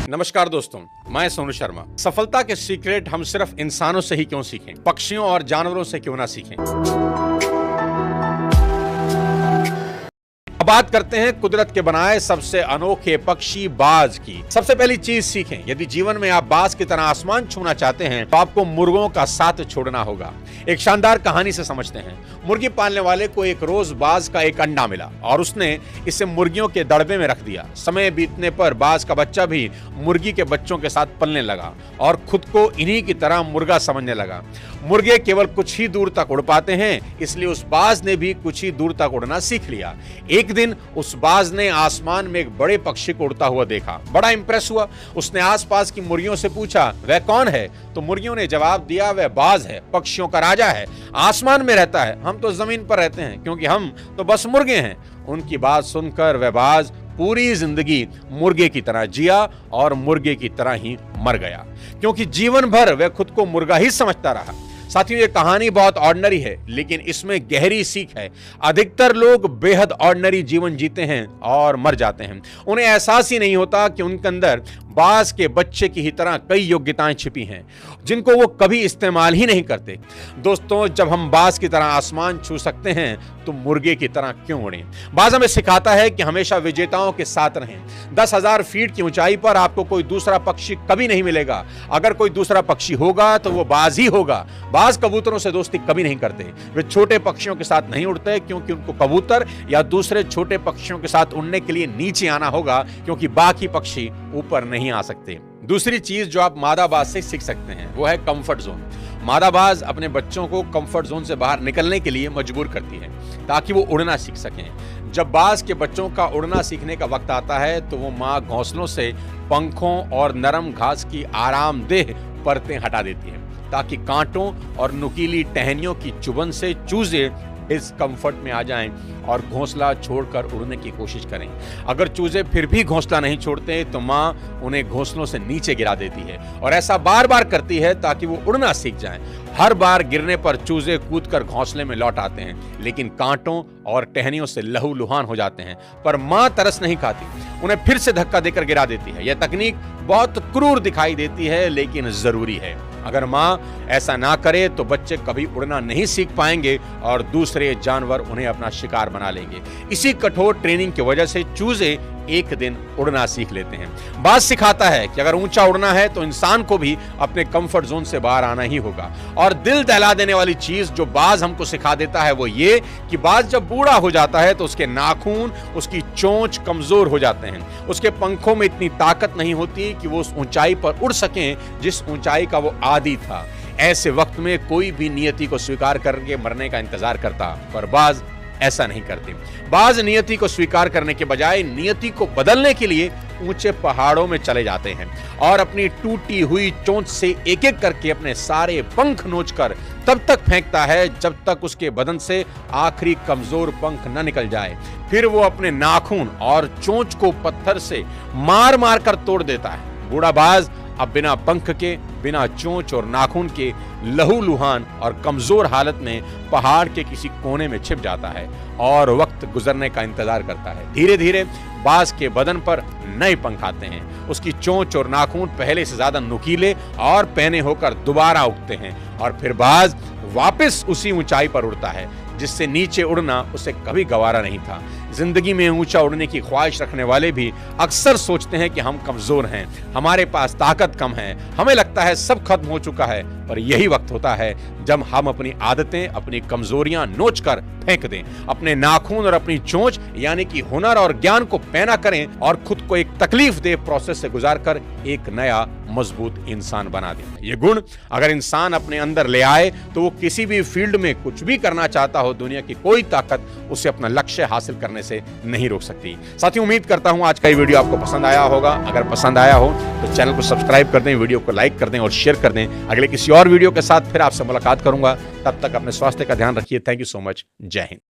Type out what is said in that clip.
नमस्कार दोस्तों, मैं सोनू शर्मा। सफलता के सीक्रेट हम सिर्फ इंसानों से ही क्यों सीखें, पक्षियों और जानवरों से क्यों ना सीखें। बात करते हैं कुदरत के बनाए सबसे अनोखे पक्षी बाज की। सबसे पहली चीज सीखें, यदि जीवन में आप बाज की तरह आसमान छूना चाहते हैं तो आपको मुर्गों का साथ छोड़ना होगा। एक शानदार कहानी से समझते हैं। मुर्गी पालने वाले को एक रोज बाज का एक अंडा मिला और उसने इसे मुर्गियों के दड़बे में रख दिया। समय बीतने पर बाज का बच्चा भी मुर्गी के बच्चों के साथ पलने लगा और खुद को इन्हीं की तरह मुर्गा समझने लगा। मुर्गे केवल कुछ ही दूर तक उड़ पाते हैं, इसलिए उस बाज ने भी कुछ ही दूर तक उड़ना सीख लिया। एक दिन उस बाज ने आसमान में एक बड़े पक्षी को उड़ता हुआ देखा। बड़ा इंप्रेस हुआ। उसने आसपास की मुर्गियों से पूछा, वह कौन है? तो मुर्गियों ने जवाब दिया, वह बाज है, पक्षियों का राजा है, आसमान में रहता है, हम तो जमीन पर रहते हैं क्योंकि हम तो बस मुर्गे हैं। उनकी बात सुनकर वह बाज पूरी जिंदगी मुर्गे की तरह जिया और मुर्गे की तरह ही मर गया, क्योंकि जीवन भर वह खुद को मुर्गा ही समझता रहा। साथियों, ये कहानी बहुत ऑर्डिनरी है, लेकिन इसमें गहरी सीख है। अधिकतर लोग बेहद ऑर्डिनरी जीवन जीते हैं और मर जाते हैं। उन्हें एहसास ही नहीं होता कि उनके अंदर बाज के बच्चे की ही तरह कई योग्यताएं छिपी हैं, जिनको वो कभी इस्तेमाल ही नहीं करते। दोस्तों, जब हम बाज की तरह आसमान छू सकते हैं तो मुर्गे की तरह क्यों उड़ें? बाज हमें सिखाता है कि हमेशा विजेताओं के साथ रहें। 10,000 फीट की ऊंचाई पर आपको कोई दूसरा पक्षी कभी नहीं मिलेगा। अगर कोई दूसरा पक्षी होगा तो वो बाज ही होगा। बाज कबूतरों से दोस्ती कभी नहीं करते। वे छोटे पक्षियों के साथ नहीं उड़ते, क्योंकि उनको कबूतर या दूसरे छोटे पक्षियों के साथ उड़ने के लिए नीचे आना होगा, क्योंकि बाकी पक्षी ऊपर नहीं आ सकते। दूसरी चीज जो आप मादा बाज से सीख सकते हैं वो है कंफर्ट जोन। मादा बाज अपने बच्चों को कंफर्ट जोन से बाहर निकलने के लिए मजबूर करती है ताकि वो उड़ना सीख सकें। जब बाज के बच्चों का उड़ना सीखने का वक्त आता है तो वो माँ घोंसलों से पंखों और नरम घास की आरामदेह परतें हटा देती है ताकि कांटों और नुकीली टहनियों की चुभन से चूजे इस कंफर्ट में आ जाएं और घोंसला छोड़कर उड़ने की कोशिश करें। अगर चूजे फिर भी घोंसला नहीं छोड़ते तो माँ उन्हें घोंसलों से नीचे गिरा देती है और ऐसा बार बार करती है ताकि वो उड़ना सीख जाएं। हर बार गिरने पर चूजे कूदकर घोंसले में लौट आते हैं, लेकिन कांटों और टहनियों से लहूलुहान हो जाते हैं। पर माँ तरस नहीं खाती, उन्हें फिर से धक्का देकर गिरा देती है। यह तकनीक बहुत क्रूर दिखाई देती है, लेकिन जरूरी है। अगर माँ ऐसा ना करे तो बच्चे कभी उड़ना नहीं सीख पाएंगे और दूसरे जानवर उन्हें अपना शिकार बना लेंगे। इसी कठोर ट्रेनिंग की वजह से चूजे एक दिन उड़ना सीख लेते हैं। बाज सिखाता है कि अगर ऊंचा उड़ना है तो इंसान को भी अपने कंफर्ट जोन से बाहर आना ही होगा। और दिल दहला देने वाली चीज जो बाज हमको सिखा देता है वो ये कि बाज जब बूढ़ा हो जाता है तो उसके नाखून, उसकी चोंच कमजोर हो जाते हैं। उसके पंखों में इतनी ताकत नहीं होती कि वो उस ऊंचाई पर उड़ सकें जिस ऊंचाई का वो आदी था। ऐसे वक्त में कोई भी नियति को स्वीकार करके मरने का इंतजार करता, पर बाज ऐसा नहीं करते। बाज नियति को स्वीकार करने के बजाय नियति को बदलने के लिए ऊंचे पहाड़ों में चले जाते हैं और अपनी टूटी हुई चोंच से एक एक करके अपने सारे पंख नोचकर तब तक फेंकता है जब तक उसके बदन से आखिरी कमजोर पंख न निकल जाए। फिर वो अपने नाखून और चोंच को पत्थर से मार मार कर तोड़ देता है। बूढ़ा बाज अब बिना पंख के, बिना चोंच और नाखून के लहूलुहान और कमजोर हालत में पहाड़ के किसी कोने में छिप जाता है और वक्त गुजरने का इंतजार करता है। धीरे धीरे बाज के बदन पर नए पंख आते हैं। उसकी चोंच और नाखून पहले से ज्यादा नुकीले और पहने होकर दोबारा उगते हैं और फिर बाज वापस उसी ऊंचाई पर उड़ता है जिससे नीचे उड़ना उसे कभी गवारा नहीं था। जिंदगी में ऊंचा उड़ने की ख्वाहिश रखने वाले भी अक्सर सोचते हैं कि हम कमजोर हैं, हमारे पास ताकत कम है, हमें लगता है सब खत्म हो चुका है। पर यही वक्त होता है जब हम अपनी आदतें, अपनी कमजोरियां नोच कर फेंक दें, अपने नाखून और अपनी चोंच यानी कि हुनर और ज्ञान को पैना करें और खुद को एक तकलीफ दे प्रोसेस से गुजार कर एक नया मजबूत इंसान बना दें। ये गुण अगर इंसान अपने अंदर ले आए तो वो किसी भी फील्ड में कुछ भी करना चाहता हो, दुनिया की कोई ताकत उसे अपना लक्ष्य हासिल करने से नहीं रोक सकती। साथियों, उम्मीद करता हूं आज का ये वीडियो आपको पसंद आया होगा। अगर पसंद आया हो तो चैनल को सब्सक्राइब कर दें, वीडियो को लाइक कर दें और शेयर कर दें। अगले किसी और वीडियो के साथ फिर आपसे मुलाकात करूंगा। तब तक अपने स्वास्थ्य का ध्यान रखिए। Thank you so much. जय हिंद।